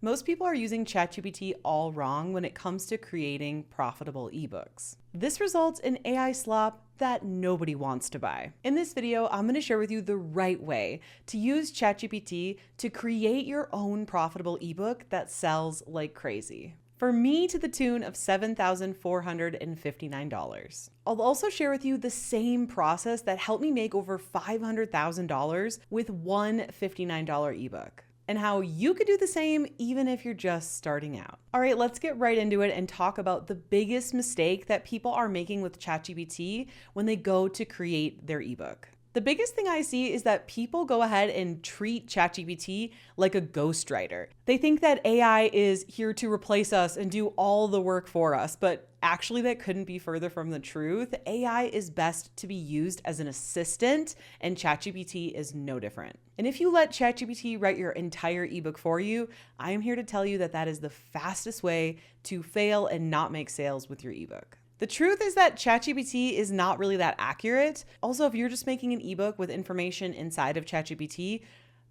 Most people are using ChatGPT all wrong when it comes to creating profitable ebooks. This results in AI slop that nobody wants to buy. In this video, I'm going to share with you the right way to use ChatGPT to create your own profitable ebook that sells like crazy. For me, to the tune of $7,459. I'll also share with you the same process that helped me make over $500,000 with one $59 ebook, and how you could do the same even if you're just starting out. All right, let's get right into it and talk about the biggest mistake that people are making with ChatGPT when they go to create their ebook. The biggest thing I see is that people go ahead and treat ChatGPT like a ghostwriter. They think that AI is here to replace us and do all the work for us, but actually that couldn't be further from the truth. AI is best to be used as an assistant, and ChatGPT is no different. And if you let ChatGPT write your entire ebook for you, I am here to tell you that that is the fastest way to fail and not make sales with your ebook. The truth is that ChatGPT is not really that accurate. Also, if you're just making an ebook with information inside of ChatGPT,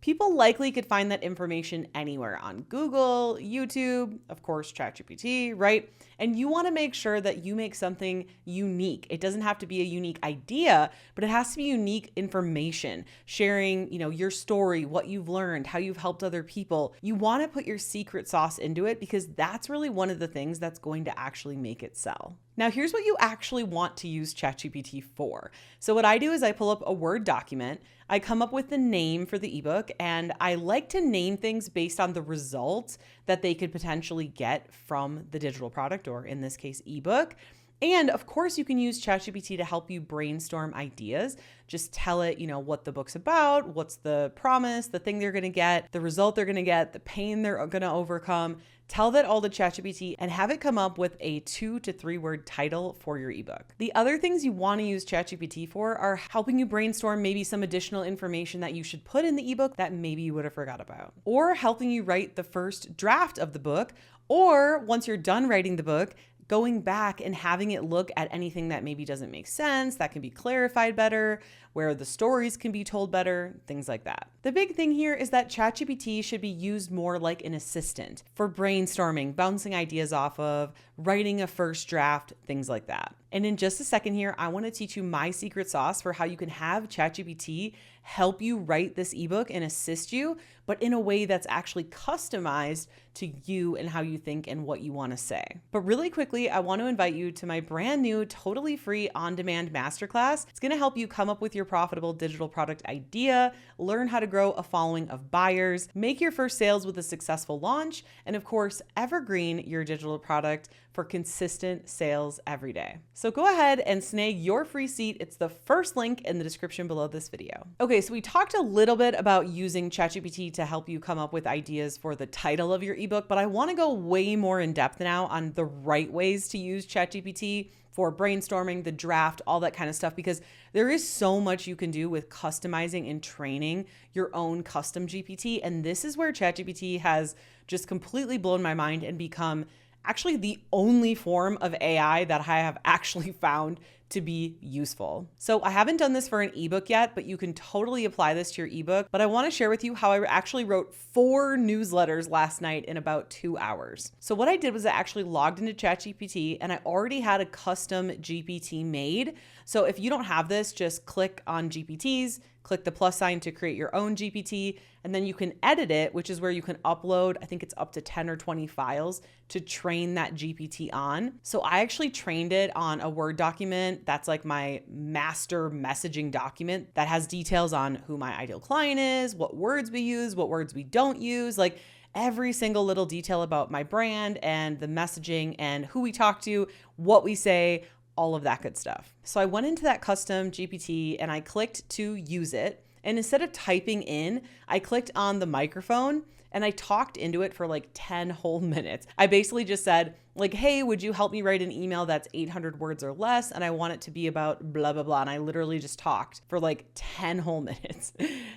people likely could find that information anywhere on Google, YouTube, of course, ChatGPT, right? And you want to make sure that you make something unique. It doesn't have to be a unique idea, but it has to be unique information, sharing, your story, what you've learned, how you've helped other people. You want to put your secret sauce into it because that's really one of the things that's going to actually make it sell. Now, here's what you actually want to use ChatGPT for. So what I do is I pull up a Word document, I come up with the name for the ebook, and I like to name things based on the results that they could potentially get from the digital product, or in this case, ebook. And of course, you can use ChatGPT to help you brainstorm ideas. Just tell it, what the book's about, what's the promise, the thing they're going to get, the result they're going to get, the pain they're going to overcome. Tell that all to ChatGPT and have it come up with a 2 to 3 word title for your ebook. The other things you want to use ChatGPT for are helping you brainstorm maybe some additional information that you should put in the ebook that maybe you would have forgot about, or helping you write the first draft of the book, or once you're done writing the book, going back and having it look at anything that maybe doesn't make sense, that can be clarified better, where the stories can be told better, things like that. The big thing here is that ChatGPT should be used more like an assistant for brainstorming, bouncing ideas off of, writing a first draft, things like that. And in just a second here, I want to teach you my secret sauce for how you can have ChatGPT help you write this ebook and assist you, but in a way that's actually customized to you and how you think and what you want to say. But really quickly, I want to invite you to my brand new, totally free on-demand masterclass. It's going to help you come up with your profitable digital product idea, learn how to grow a following of buyers, make your first sales with a successful launch, and of course, evergreen your digital product for consistent sales every day. So go ahead and snag your free seat. It's the first link in the description below this video. Okay, so we talked a little bit about using ChatGPT to help you come up with ideas for the title of your ebook, but I want to go way more in depth now on the right ways to use ChatGPT for brainstorming, the draft, all that kind of stuff, because there is so much you can do with customizing and training your own custom GPT. And this is where ChatGPT has just completely blown my mind and become actually the only form of AI that I have actually found to be useful. So I haven't done this for an ebook yet, but you can totally apply this to your ebook. But I want to share with you how I actually wrote 4 newsletters last night in about 2 hours. So what I did was I actually logged into ChatGPT and I already had a custom GPT made. So if you don't have this, just click on GPTs, click the plus sign to create your own GPT, and then you can edit it, which is where you can upload, I think it's up to 10 or 20 files to train that GPT on. So I actually trained it on a Word document that's like my master messaging document that has details on who my ideal client is, what words we use, what words we don't use, like every single little detail about my brand and the messaging and who we talk to, what we say, all of that good stuff. So I went into that custom GPT and I clicked to use it. And instead of typing in, I clicked on the microphone and I talked into it for like 10 whole minutes. I basically just said like, hey, would you help me write an email that's 800 words or less? And I want it to be about blah, blah, blah. And I literally just talked for like 10 whole minutes.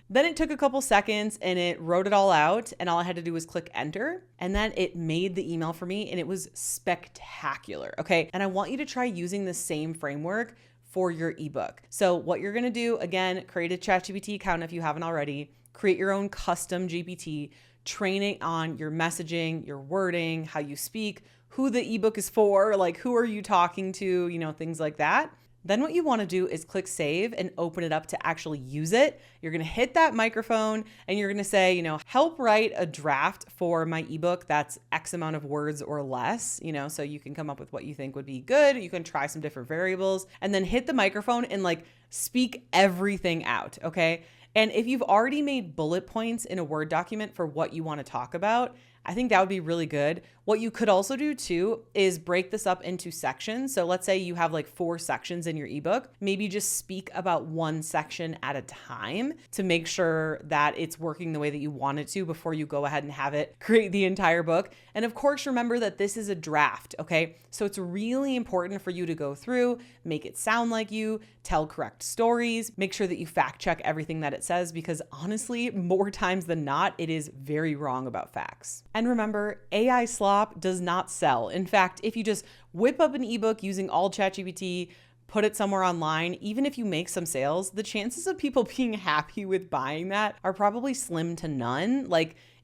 Then it took a couple seconds and it wrote it all out. And all I had to do was click enter. And then it made the email for me and it was spectacular. Okay. And I want you to try using the same framework for your ebook. So what you're going to do, again, create a ChatGPT account if you haven't already, create your own custom GPT, training on your messaging, your wording, how you speak, who the ebook is for, like who are you talking to, things like that. Then what you want to do is click save and open it up to actually use it. You're going to hit that microphone and you're going to say, help write a draft for my ebook that's X amount of words or less, so you can come up with what you think would be good. You can try some different variables and then hit the microphone and speak everything out. Okay. And if you've already made bullet points in a Word document for what you want to talk about, I think that would be really good. What you could also do too is break this up into sections. So let's say you have 4 sections in your ebook. Maybe just speak about one section at a time to make sure that it's working the way that you want it to before you go ahead and have it create the entire book. And of course, remember that this is a draft, okay? So it's really important for you to go through, make it sound like you, tell correct stories, make sure that you fact check everything that it says, because honestly, more times than not, it is very wrong about facts. And remember, AI slop does not sell. In fact, if you just whip up an ebook using all ChatGPT, put it somewhere online, even if you make some sales, the chances of people being happy with buying that are probably slim to none.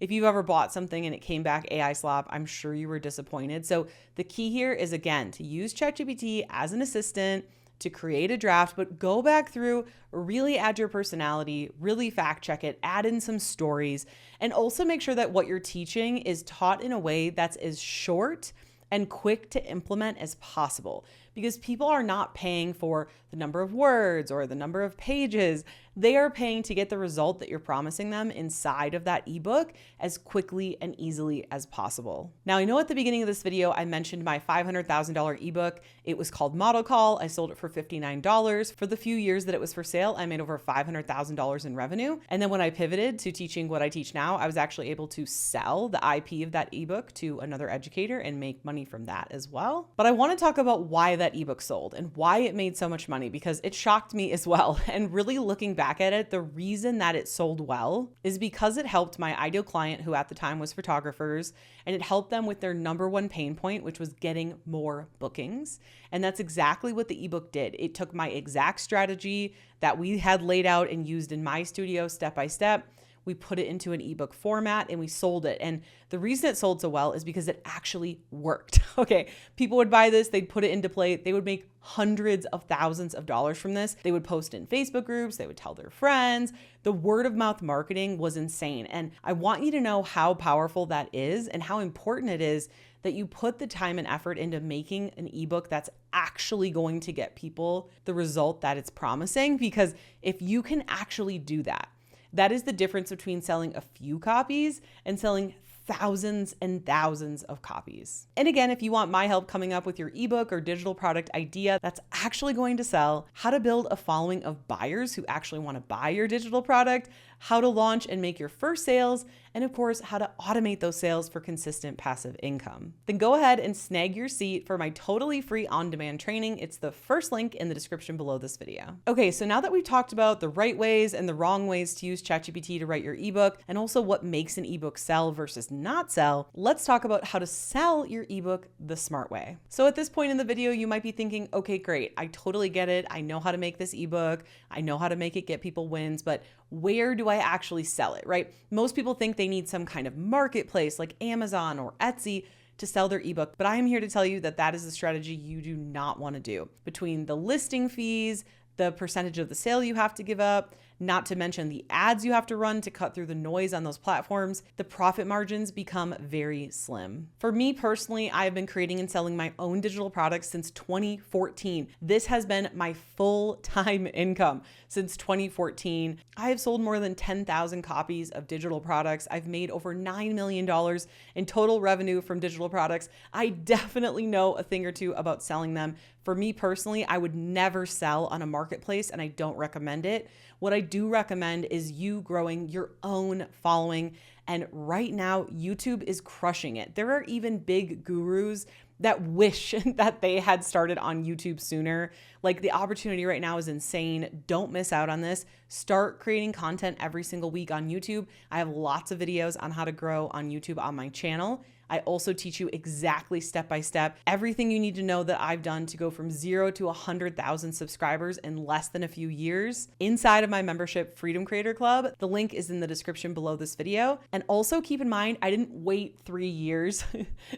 If you've ever bought something and it came back AI slop, I'm sure you were disappointed. So the key here is, again, to use ChatGPT as an assistant to create a draft, but go back through, really add your personality, really fact check it, add in some stories, and also make sure that what you're teaching is taught in a way that's as short and quick to implement as possible, because people are not paying for the number of words or the number of pages. They are paying to get the result that you're promising them inside of that ebook as quickly and easily as possible. Now, I know at the beginning of this video, I mentioned my $500,000 ebook. It was called Model Call. I sold it for $59. For the few years that it was for sale, I made over $500,000 in revenue. And then when I pivoted to teaching what I teach now, I was actually able to sell the IP of that ebook to another educator and make money from that as well. But I want to talk about why that ebook sold and why it made so much money, because it shocked me as well. And really looking back at it, the reason that it sold well is because it helped my ideal client, who at the time was photographers, and it helped them with their number one pain point, which was getting more bookings. And that's exactly what the ebook did. It took my exact strategy that we had laid out and used in my studio step by step. We put it into an ebook format and we sold it. And the reason it sold so well is because it actually worked. Okay, people would buy this, they'd put it into play, they would make hundreds of thousands of dollars from this. They would post in Facebook groups, they would tell their friends. The word of mouth marketing was insane. And I want you to know how powerful that is and how important it is that you put the time and effort into making an ebook that's actually going to get people the result that it's promising. Because if you can actually do that, that is the difference between selling a few copies and selling thousands and thousands of copies. And again, if you want my help coming up with your ebook or digital product idea that's actually going to sell, how to build a following of buyers who actually want to buy your digital product, how to launch and make your first sales, and of course, how to automate those sales for consistent passive income, then go ahead and snag your seat for my totally free on-demand training. It's the first link in the description below this video. Okay, so now that we've talked about the right ways and the wrong ways to use ChatGPT to write your ebook, and also what makes an ebook sell versus not sell, let's talk about how to sell your ebook the smart way. So at this point in the video, you might be thinking, okay, great, I totally get it. I know how to make this ebook. I know how to make it get people wins, but where do I actually sell it, right? Most people think they need some kind of marketplace like Amazon or Etsy to sell their ebook, but I am here to tell you that that is a strategy you do not want to do. Between the listing fees, the percentage of the sale you have to give up, not to mention the ads you have to run to cut through the noise on those platforms, the profit margins become very slim. For me personally, I have been creating and selling my own digital products since 2014. This has been my full-time income since 2014. I have sold more than 10,000 copies of digital products. I've made over $9 million in total revenue from digital products. I definitely know a thing or two about selling them. For me personally, I would never sell on a marketplace and I don't recommend it. What I do recommend is you growing your own following. And right now, YouTube is crushing it. There are even big gurus that wish that they had started on YouTube sooner. Like, the opportunity right now is insane. Don't miss out on this. Start creating content every single week on YouTube. I have lots of videos on how to grow on YouTube on my channel. I also teach you exactly step by step everything you need to know that I've done to go from 0 to 100,000 subscribers in less than a few years inside of my membership Freedom Creator Club. The link is in the description below this video. And also keep in mind, I didn't wait 3 years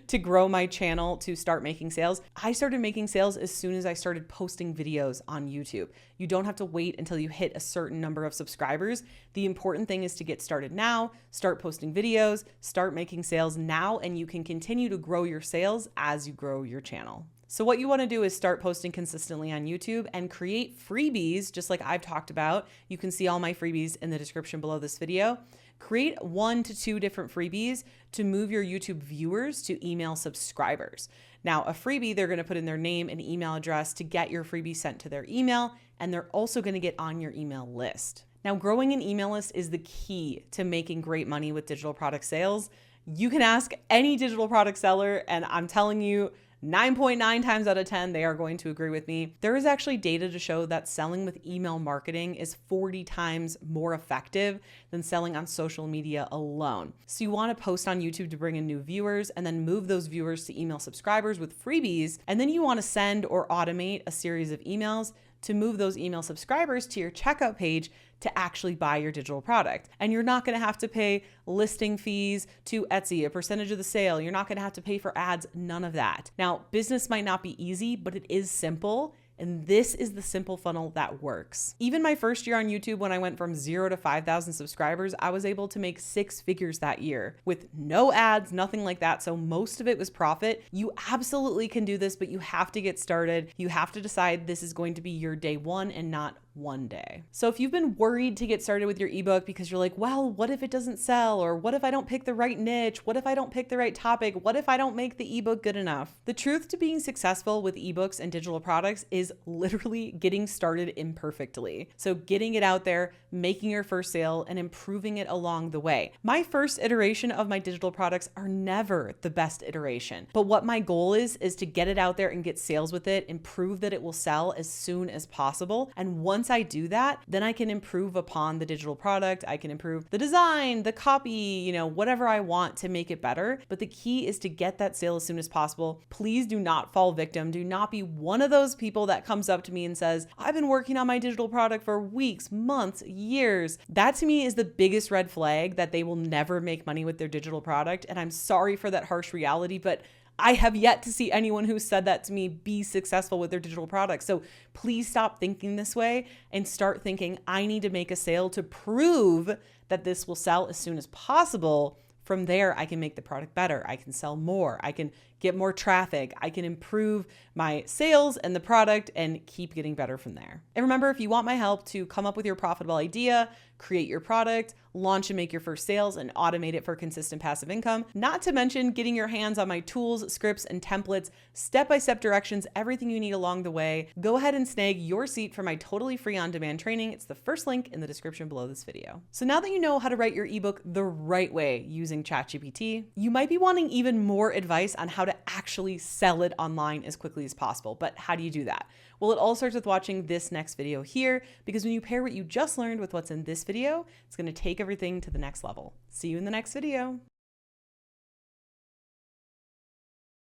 to grow my channel to start making sales. I started making sales as soon as I started posting videos on YouTube. You don't have to wait until you hit a certain number of subscribers. The important thing is to get started now, start posting videos, start making sales now, and you can continue to grow your sales as you grow your channel. So what you want to do is start posting consistently on YouTube and create freebies, just like I've talked about. You can see all my freebies in the description below this video. Create 1 to 2 different freebies to move your YouTube viewers to email subscribers. Now, a freebie, they're going to put in their name and email address to get your freebie sent to their email, and they're also going to get on your email list. Now, growing an email list is the key to making great money with digital product sales. You can ask any digital product seller, and I'm telling you, 9.9 times out of 10, they are going to agree with me. There is actually data to show that selling with email marketing is 40 times more effective than selling on social media alone. So you want to post on YouTube to bring in new viewers and then move those viewers to email subscribers with freebies. And then you want to send or automate a series of emails to move those email subscribers to your checkout page to actually buy your digital product. And you're not going to have to pay listing fees to Etsy, a percentage of the sale. You're not going to have to pay for ads, none of that. Now, business might not be easy, but it is simple. And this is the simple funnel that works. Even my first year on YouTube, when I went from 0 to 5,000 subscribers, I was able to make 6 figures that year with no ads, nothing like that. So most of it was profit. You absolutely can do this, but you have to get started. You have to decide this is going to be your day one and not one day. So if you've been worried to get started with your ebook because you're like, well, what if it doesn't sell? Or what if I don't pick the right niche? What if I don't pick the right topic? What if I don't make the ebook good enough? The truth to being successful with ebooks and digital products is literally getting started imperfectly. So getting it out there, making your first sale, and improving it along the way. My first iteration of my digital products are never the best iteration. But what my goal is to get it out there and get sales with it and prove that it will sell as soon as possible. And once I do that, then I can improve upon the digital product. I can improve the design, the copy, whatever I want to make it better. But the key is to get that sale as soon as possible. Please do not fall victim. Do not be one of those people that comes up to me and says, I've been working on my digital product for weeks, months, years. That to me is the biggest red flag that they will never make money with their digital product. And I'm sorry for that harsh reality, but I have yet to see anyone who said that to me be successful with their digital products. So please stop thinking this way and start thinking, I need to make a sale to prove that this will sell as soon as possible. From there, I can make the product better. I can sell more. I can get more traffic. I can improve my sales and the product and keep getting better from there. And remember, if you want my help to come up with your profitable idea, create your product, launch and make your first sales, and automate it for consistent passive income, not to mention getting your hands on my tools, scripts, and templates, step-by-step directions, everything you need along the way, go ahead and snag your seat for my totally free on-demand training. It's the first link in the description below this video. So now that you know how to write your ebook the right way using ChatGPT, you might be wanting even more advice on how to actually sell it online as quickly as possible. But how do you do that? Well, it all starts with watching this next video here, because when you pair what you just learned with what's in this video, it's going to take everything to the next level. See you in the next video.